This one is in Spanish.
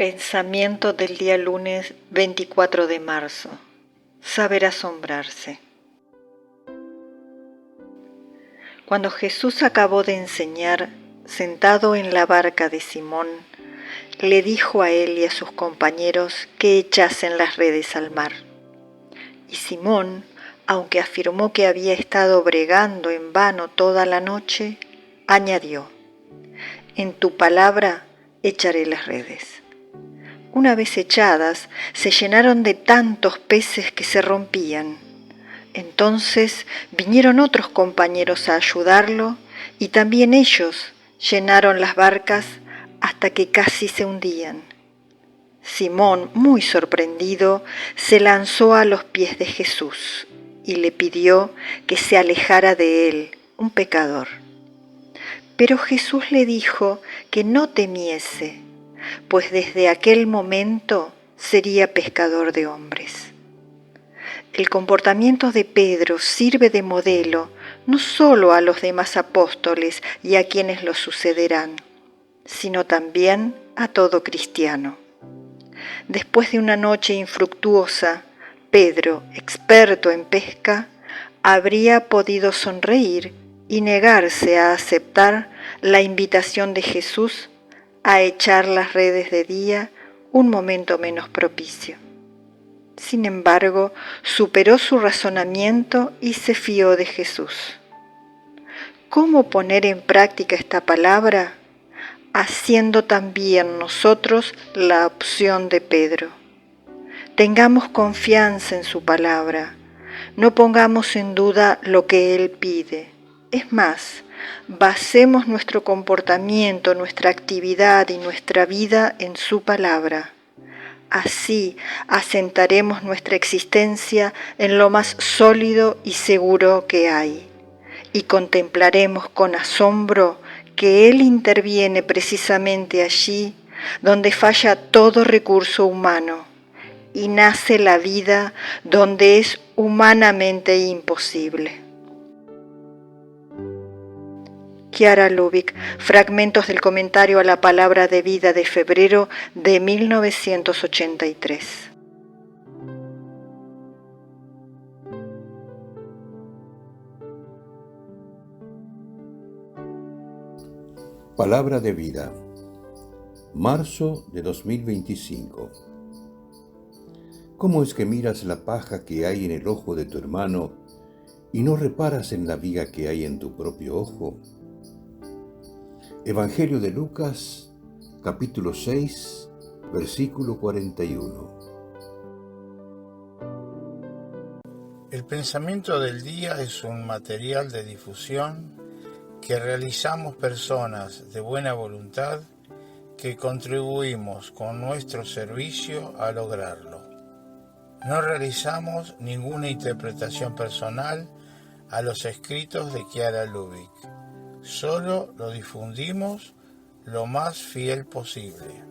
Pensamiento del día lunes 24 de marzo. Saber asombrarse. Cuando Jesús acabó de enseñar, sentado en la barca de Simón, le dijo a él y a sus compañeros que echasen las redes al mar. Y Simón, aunque afirmó que había estado bregando en vano toda la noche, añadió: «En tu palabra echaré las redes». Una vez echadas, se llenaron de tantos peces que se rompían. Entonces vinieron otros compañeros a ayudarlo y también ellos llenaron las barcas hasta que casi se hundían. Simón, muy sorprendido, se lanzó a los pies de Jesús y le pidió que se alejara de él, un pecador. Pero Jesús le dijo que no temiese, pues desde aquel momento sería pescador de hombres. El comportamiento de Pedro sirve de modelo no solo a los demás apóstoles y a quienes los sucederán, sino también a todo cristiano. Después de una noche infructuosa, Pedro, experto en pesca, habría podido sonreír y negarse a aceptar la invitación de Jesús a echar las redes de día un momento menos propicio. Sin embargo, superó su razonamiento y se fió de Jesús. ¿Cómo poner en práctica esta palabra? Haciendo también nosotros la opción de Pedro. Tengamos confianza en su palabra, no pongamos en duda lo que Él pide. Es más, basemos nuestro comportamiento, nuestra actividad y nuestra vida en su palabra. Así asentaremos nuestra existencia en lo más sólido y seguro que hay, y contemplaremos con asombro que Él interviene precisamente allí donde falla todo recurso humano, y nace la vida donde es humanamente imposible. Chiara Lubich, fragmentos del comentario a la Palabra de Vida de febrero de 1983. Palabra de Vida, marzo de 2025. ¿Cómo es que miras la paja que hay en el ojo de tu hermano y no reparas en la viga que hay en tu propio ojo? Evangelio de Lucas, capítulo 6, versículo 41. El pensamiento del día es un material de difusión que realizamos personas de buena voluntad que contribuimos con nuestro servicio a lograrlo. No realizamos ninguna interpretación personal a los escritos de Chiara Lubich. Solo lo difundimos lo más fiel posible.